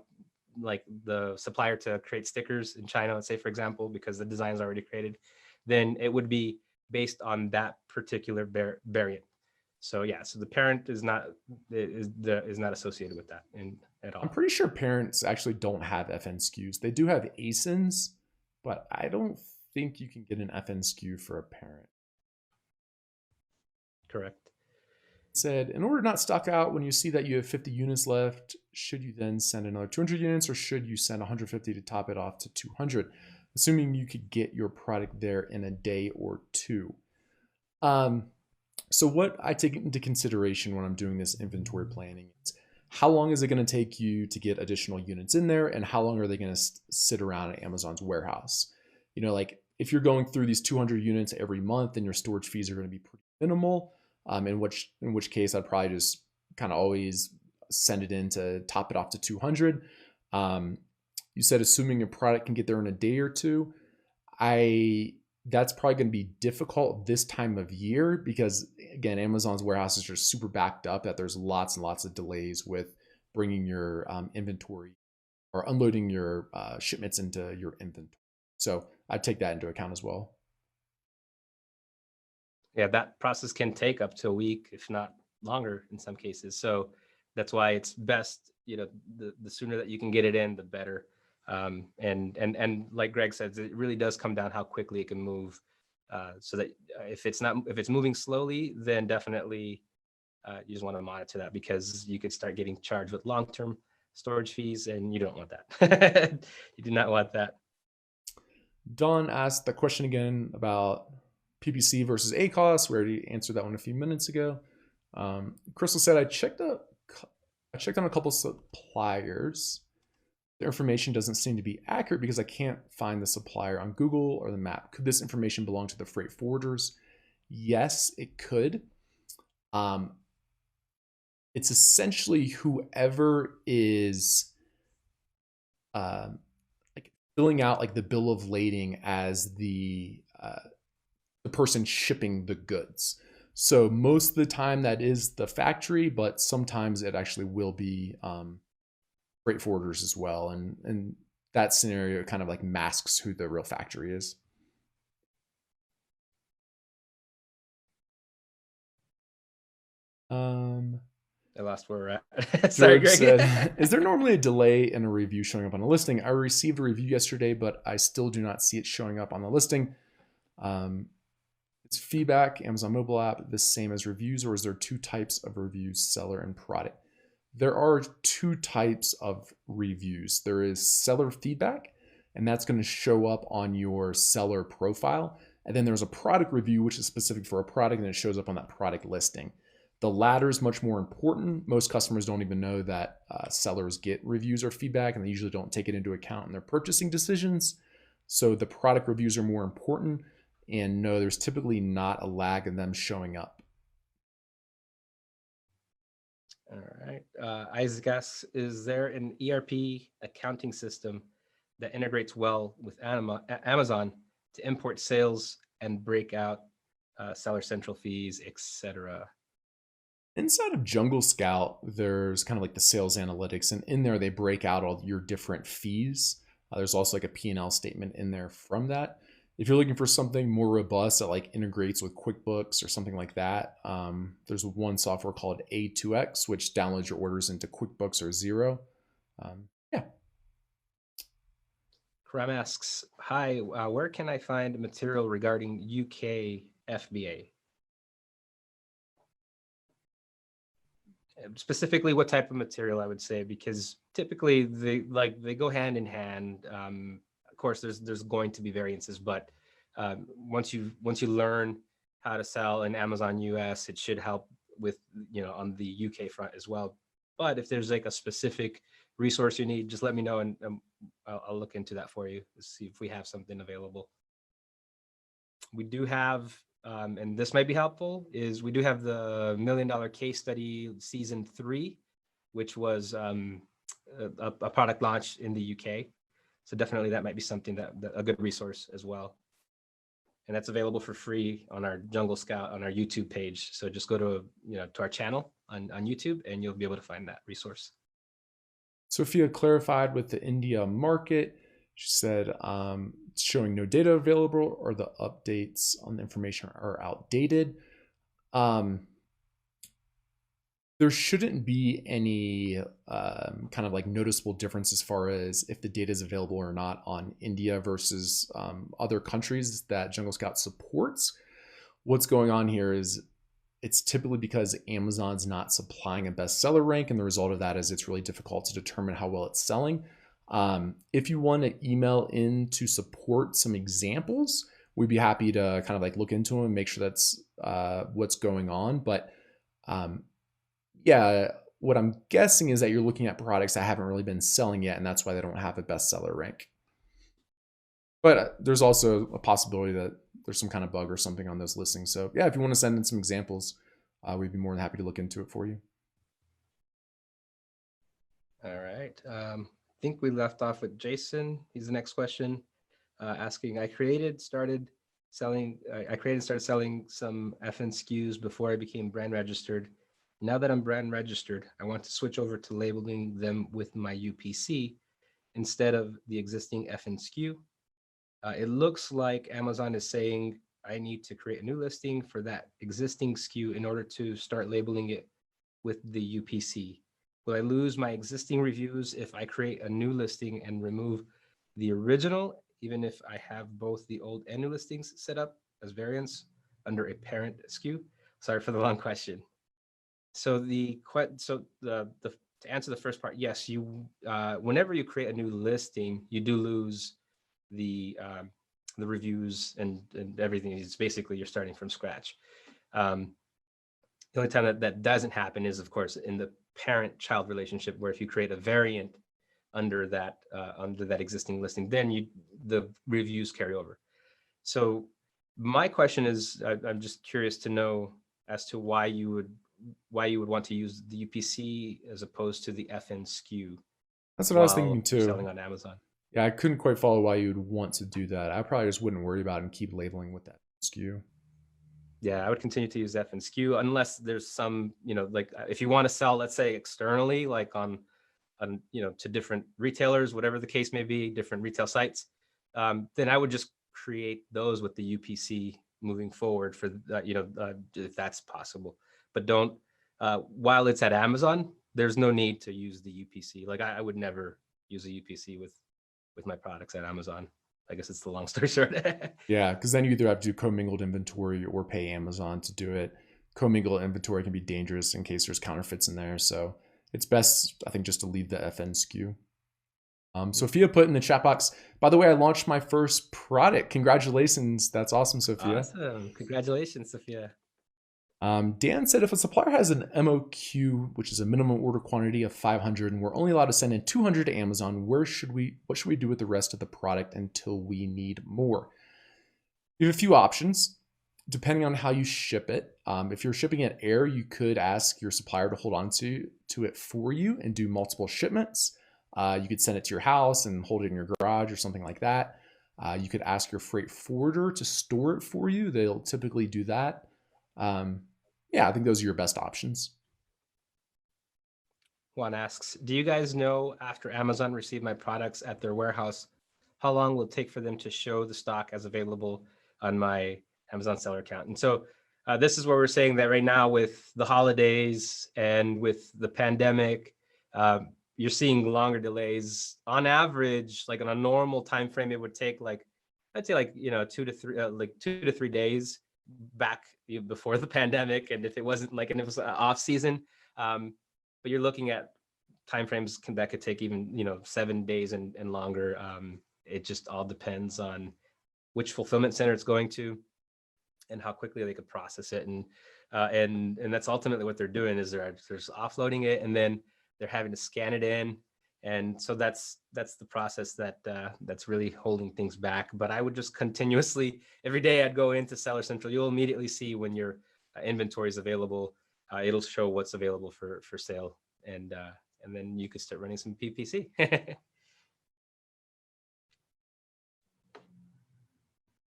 like the supplier to create stickers in China, let's say for example, because the design is already created, then it would be based on that particular variant. So yeah, so the parent is not associated with that at I'm all. pretty sure parents actually don't have FN SKUs. They do have ASINs, but I don't think you can get an FN SKU for a parent. Correct. Said, in order to not stock out when you see that you have 50 units left, should you then send another 200 units or should you send 150 to top it off to 200, assuming you could get your product there in a day or two? So what I take into consideration when I'm doing this inventory planning is how long is it going to take you to get additional units in there, and how long are they going to sit around at Amazon's warehouse? You know, like if you're going through these 200 units every month, then your storage fees are going to be pretty minimal. In which case I'd probably just kind of always send it in to top it off to 200. You said assuming your product can get there in a day or two. That's probably going to be difficult this time of year because, again, Amazon's warehouses are super backed up, that there's lots and lots of delays with bringing your inventory or unloading your shipments into your inventory. So I'd take that into account as well. Yeah, that process can take up to a week, if not longer in some cases. So that's why it's best, the sooner that you can get it in, the better. And like Greg says, it really does come down how quickly it can move. So that if it's moving slowly, then definitely you just want to monitor that, because you could start getting charged with long-term storage fees, and you don't want that. You do not want that. Don asked the question again about PPC versus ACOS. We already answered that one a few minutes ago. Crystal said, I checked on a couple suppliers. The information doesn't seem to be accurate because I can't find the supplier on Google or the map. Could this information belong to the freight forwarders? Yes, it could. It's essentially whoever is like filling out like the bill of lading as the person shipping the goods. So most of the time that is the factory, but sometimes it actually will be freight forwarders as well. And that scenario kind of like masks who the real factory is. I lost where we're at. Sorry, Greg. Said, is there normally a delay in a review showing up on a listing? I received a review yesterday, but I still do not see it showing up on the listing. It's feedback, Amazon mobile app, the same as reviews, or is there two types of reviews, seller and product? There are two types of reviews. There is seller feedback, and that's going to show up on your seller profile. And then there's a product review, which is specific for a product, and it shows up on that product listing. The latter is much more important. Most customers don't even know that sellers get reviews or feedback, and they usually don't take it into account in their purchasing decisions. So the product reviews are more important. And no, there's typically not a lag in them showing up. All right. Isaac asks, is there an ERP accounting system that integrates well with Amazon to import sales and break out seller central fees, etc.? Inside of Jungle Scout, there's kind of like the sales analytics, and in there they break out all your different fees. There's also like a P&L statement in there from that. If you're looking for something more robust that like integrates with QuickBooks or something like that, there's one software called A2X, which downloads your orders into QuickBooks or Xero. Yeah. Karam asks, hi, where can I find material regarding UK FBA? Specifically, what type of material, I would say, because typically they go hand in hand. Of course, there's going to be variances, but once you learn how to sell in Amazon US, it should help with on the UK front as well. But if there's like a specific resource you need, just let me know, and I'll look into that for you to see if we have something available. We do have, and this might be helpful, is we do have the $1 Million Case Study Season 3, which was a product launch in the UK. So definitely that might be something that a good resource as well. And that's available for free on our Jungle Scout on our YouTube page. So just go to to our channel on YouTube, and you'll be able to find that resource. Sophia clarified with the India market. She said it's showing no data available or the updates on the information are outdated. There shouldn't be any kind of like noticeable difference as far as if the data is available or not on India versus other countries that Jungle Scout supports. What's going on here is it's typically because Amazon's not supplying a bestseller rank, and the result of that is it's really difficult to determine how well it's selling. If you want to email in to support some examples, we'd be happy to kind of like look into them and make sure that's what's going on. But yeah, what I'm guessing is that you're looking at products that haven't really been selling yet, and that's why they don't have a bestseller rank. But there's also a possibility that there's some kind of bug or something on those listings. So yeah, if you want to send in some examples, we'd be more than happy to look into it for you. All right. I think we left off with Jason. He's the next question, asking, I created and started selling some FN SKUs before I became brand registered. Now that I'm brand registered, I want to switch over to labeling them with my UPC instead of the existing FN SKU. It looks like Amazon is saying I need to create a new listing for that existing SKU in order to start labeling it with the UPC. Will I lose my existing reviews if I create a new listing and remove the original, even if I have both the old and new listings set up as variants under a parent SKU? Sorry for the long question. So to answer the first part, yes, you whenever you create a new listing, you do lose the reviews and everything. It's basically you're starting from scratch. The only time that doesn't happen is, of course, in the parent-child relationship, where if you create a variant under that existing listing, then the reviews carry over. So my question is, I'm just curious to know as to why you would want to use the UPC as opposed to the FN SKU. That's what I was thinking too. Selling on Amazon. Yeah, I couldn't quite follow why you'd want to do that. I probably just wouldn't worry about it and keep labeling with that SKU. Yeah, I would continue to use FN SKU unless there's some, like if you want to sell, let's say externally, like on to different retailers, whatever the case may be, different retail sites, then I would just create those with the UPC moving forward for if that's possible. But don't, while it's at Amazon, there's no need to use the UPC. Like I would never use a UPC with my products at Amazon. I guess it's the long story short. Yeah, because then you either have to do commingled inventory or pay Amazon to do it. Commingled inventory can be dangerous in case there's counterfeits in there. So it's best, I think, just to leave the FN SKU. Sophia put in the chat box, by the way, I launched my first product. Congratulations. That's awesome, Sophia. Awesome. Congratulations, Sophia. Dan said if a supplier has an MOQ, which is a minimum order quantity of 500, and we're only allowed to send in 200 to Amazon, what should we do with the rest of the product until we need more? You have a few options depending on how you ship it. If you're shipping it air, you could ask your supplier to hold on to it for you and do multiple shipments. You could send it to your house and hold it in your garage or something like that. You could ask your freight forwarder to store it for you. They'll typically do that. Yeah, I think those are your best options. Juan asks, do you guys know after Amazon received my products at their warehouse, how long will it take for them to show the stock as available on my Amazon seller account? And so this is where we're saying that right now with the holidays and with the pandemic, you're seeing longer delays. On average, like on a normal time frame, it would take I'd say 2 to 3 days back before the pandemic, and if it wasn't and it was off season, but you're looking at timeframes that could take even 7 days and longer. It just all depends on which fulfillment center it's going to and how quickly they could process it, and that's ultimately what they're doing is they're offloading it and then they're having to scan it in. And so that's the process that's really holding things back. But I would just continuously, every day I'd go into Seller Central. You'll immediately see when your inventory is available. It'll show what's available for sale, and then you could start running some PPC.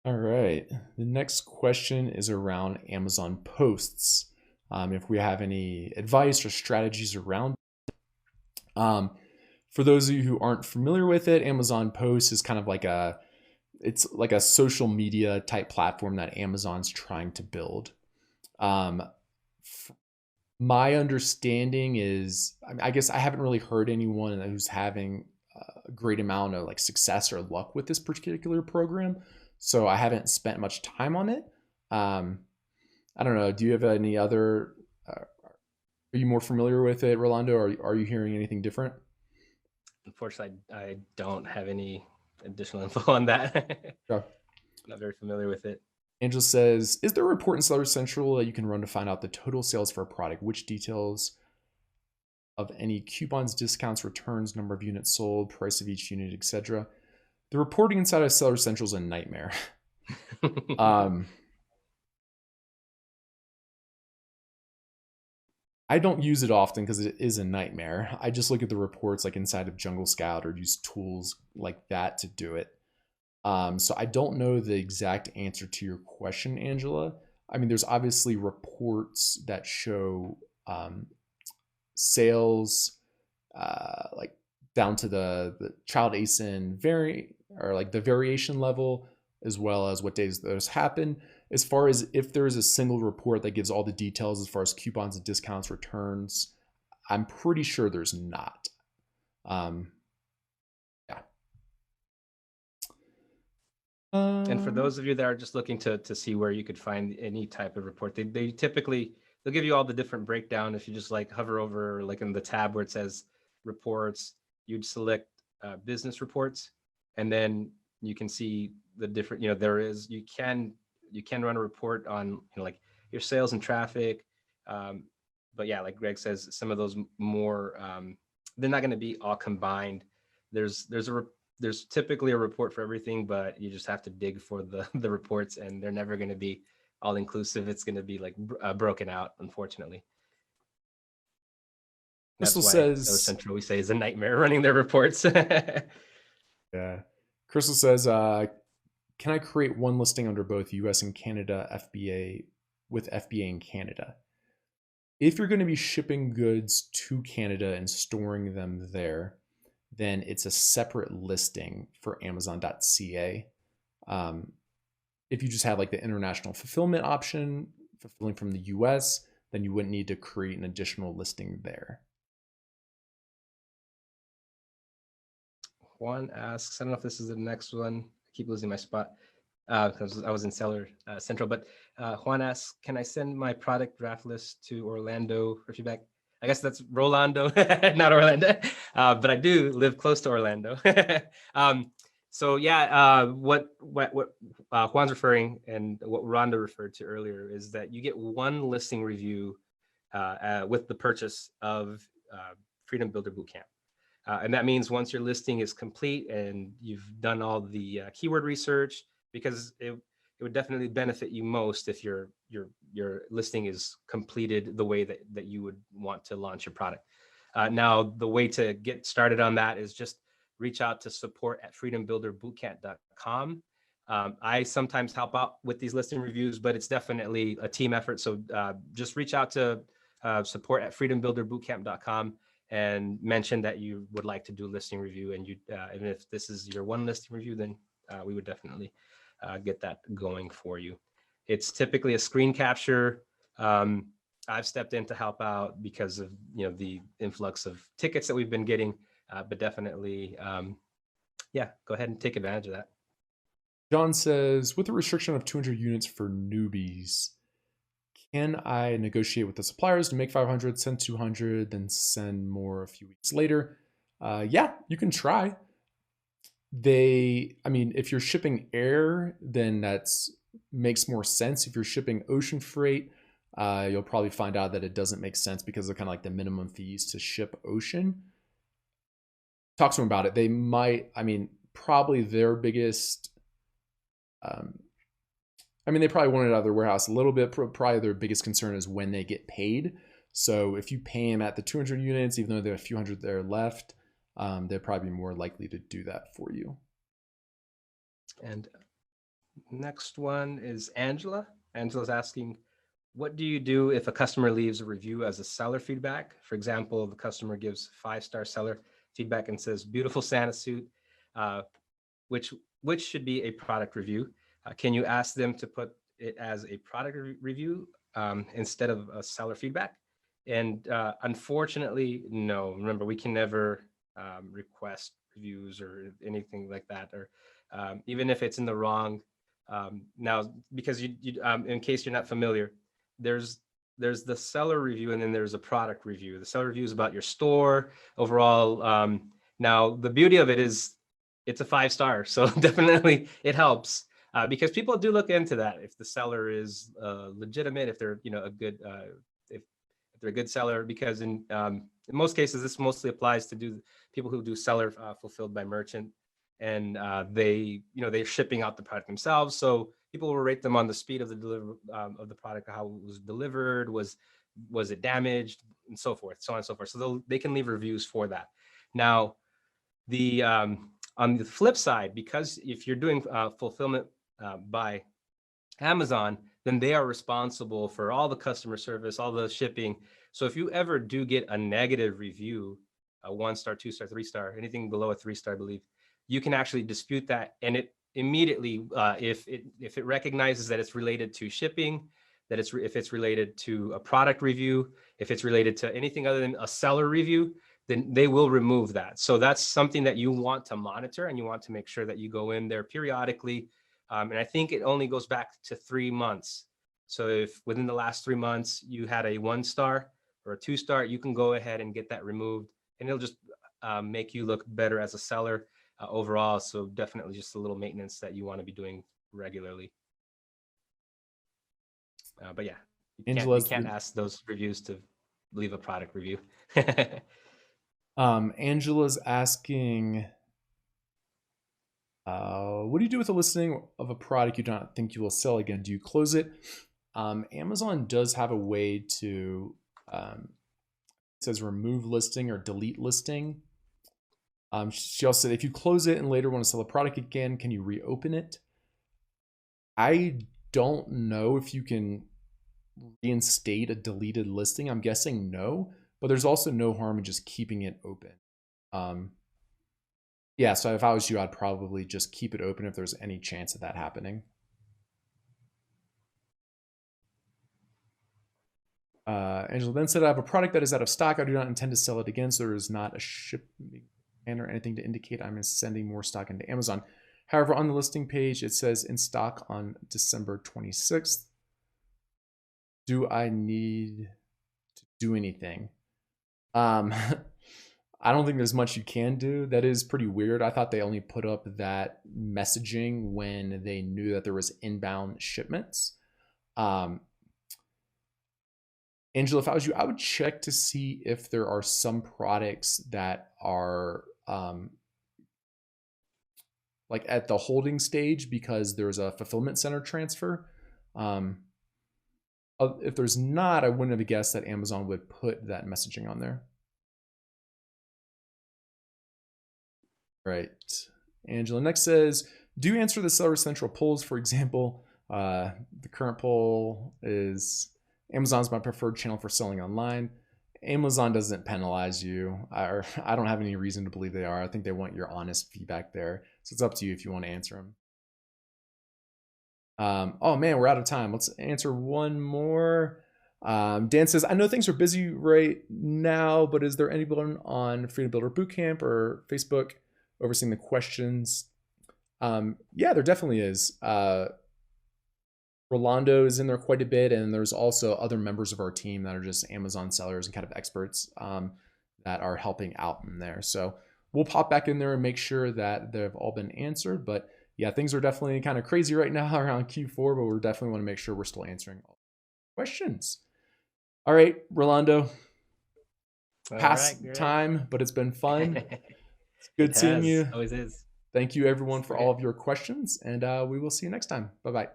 All right. The next question is around Amazon posts. If we have any advice or strategies around it. For those of you who aren't familiar with it, Amazon Post is kind of like it's like a social media type platform that Amazon's trying to build. Um, my understanding is, I guess I haven't really heard anyone who's having a great amount of like success or luck with this particular program, so I haven't spent much time on it. Um, I don't know. Do you have any other? Are you more familiar with it, Rolando? Or are you hearing anything different? Unfortunately, I don't have any additional info on that. Yeah. Not very familiar with it. Angela says, is there a report in Seller Central that you can run to find out the total sales for a product? Which details of any coupons, discounts, returns, number of units sold, price of each unit, etc. The reporting inside of Seller Central is a nightmare. I don't use it often because it is a nightmare. I just look at the reports like inside of Jungle Scout or use tools like that to do it. So I don't know the exact answer to your question, Angela. I mean, there's obviously reports that show sales, like down to the child ASIN or like the variation level, as well as what days those happen. As far as if there is a single report that gives all the details as far as coupons and discounts, returns, I'm pretty sure there's not. Yeah. And for those of you that are just looking to see where you could find any type of report, they typically, they'll give you all the different breakdown. If you just like hover over like in the tab where it says reports, you'd select business reports, and then you can see the different, you can run a report on, like your sales and traffic. But yeah, like Greg says, some of those more, they're not going to be all combined. There's typically a report for everything, but you just have to dig for the reports, and they're never going to be all inclusive. It's going to be like broken out, unfortunately. Crystal That's why says, Central, we say, is a nightmare running their reports. yeah. Crystal says, can I create one listing under both US and Canada FBA with FBA in Canada? If you're going to be shipping goods to Canada and storing them there, then it's a separate listing for Amazon.ca. If you just have like the international fulfillment option, fulfilling from the US, then you wouldn't need to create an additional listing there. Juan asks, I don't know if this is the next one. I keep losing my spot because I was in Seller Central, but Juan asks, can I send my product draft list to Orlando for feedback? I guess that's Rolando, not Orlando, but I do live close to Orlando. So yeah, what Juan's referring and what Rhonda referred to earlier is that you get one listing review with the purchase of Freedom Builder Bootcamp. And that means once your listing is complete and you've done all the keyword research, because it would definitely benefit you most if your listing is completed the way that you would want to launch your product. Now, the way to get started on that is just reach out to support@freedombuilderbootcamp.com. I sometimes help out with these listing reviews, but it's definitely a team effort. So just reach out to support@freedombuilderbootcamp.com and mention that you would like to do a listing review. And and if this is your one listing review, then we would definitely get that going for you. It's typically a screen capture. I've stepped in to help out because of the influx of tickets that we've been getting, but definitely, yeah, go ahead and take advantage of that. John says, with a restriction of 200 units for newbies, can I negotiate with the suppliers to make 500, send 200, then send more a few weeks later? Yeah, you can try. If you're shipping air, then that's makes more sense. If you're shipping ocean freight, you'll probably find out that it doesn't make sense because of kind of like the minimum fees to ship ocean. Talk to them about it. They might, probably their biggest, they probably want it out of their warehouse a little bit. Probably their biggest concern is when they get paid. So if you pay them at the 200 units, even though there are a few hundred there left, they're probably more likely to do that for you. And next one is Angela. Angela's asking, what do you do if a customer leaves a review as a seller feedback? For example, the customer gives 5-star seller feedback and says beautiful Santa suit, uh, which should be a product review. Can you ask them to put it as a product review instead of a seller feedback? And unfortunately, no. Remember, we can never request reviews or anything like that, or even if it's in the wrong. Now, because in case you're not familiar, there's the seller review and then there's a product review. The seller review is about your store overall. Now, the beauty of it is it's a 5-star, so definitely it helps because people do look into that if the seller is legitimate, if they're a good if they're a good seller, because in most cases this mostly applies to people who do seller fulfilled by merchant, and they're shipping out the product themselves, so people will rate them on the speed of the deliver of the product, how it was delivered, was it damaged, and so forth, so on and so forth. So they can leave reviews for that. Now, the on the flip side, because if you're doing fulfillment by Amazon, then they are responsible for all the customer service, all the shipping. So if you ever do get a negative review, a 1-star, 2-star, 3-star, anything below a 3-star, I believe, you can actually dispute that, and it immediately, if it recognizes that it's related to shipping, that if it's related to a product review, if it's related to anything other than a seller review, then they will remove that. So that's something that you want to monitor, and you want to make sure that you go in there periodically. And I think it only goes back to 3 months. So if within the last 3 months you had a 1-star or a 2-star, you can go ahead and get that removed, and it'll just make you look better as a seller overall. So definitely just a little maintenance that you want to be doing regularly. But yeah, you can't ask those reviews to leave a product review. Angela's asking, what do you do with a listing of a product you don't think you will sell again? Do you close it? Amazon does have a way to, it says remove listing or delete listing. She also said, if you close it and later want to sell a product again, can you reopen it? I don't know if you can reinstate a deleted listing. I'm guessing no, but there's also no harm in just keeping it open. Yeah, so if I was you, I'd probably just keep it open if there's any chance of that happening. Angela then said, I have a product that is out of stock. I do not intend to sell it again, so there is not a shipping or anything to indicate I'm sending more stock into Amazon. However, on the listing page, it says in stock on December 26th. Do I need to do anything? I don't think there's much you can do. That is pretty weird. I thought they only put up that messaging when they knew that there was inbound shipments. Angela, if I was you, I would check to see if there are some products that are like at the holding stage because there's a fulfillment center transfer. If there's not, I wouldn't have guessed that Amazon would put that messaging on there. Right. Angela next says, do you answer the Seller Central polls? For example, the current poll is Amazon's my preferred channel for selling online. Amazon doesn't penalize you. I don't have any reason to believe they are. I think they want your honest feedback there. So it's up to you if you want to answer them. Oh man, we're out of time. Let's answer one more. Dan says, I know things are busy right now, but is there anyone on Freedom Builder Bootcamp or Facebook overseeing the questions? Yeah, there definitely is. Rolando is in there quite a bit, and there's also other members of our team that are just Amazon sellers and kind of experts that are helping out in there. So we'll pop back in there and make sure that they've all been answered. But yeah, things are definitely kind of crazy right now around Q4, but we definitely want to make sure we're still answering all questions. All right, Rolando. Past time, but it's been fun. It's good seeing you. Always is. Thank you, everyone, for all of your questions, and we will see you next time. Bye-bye.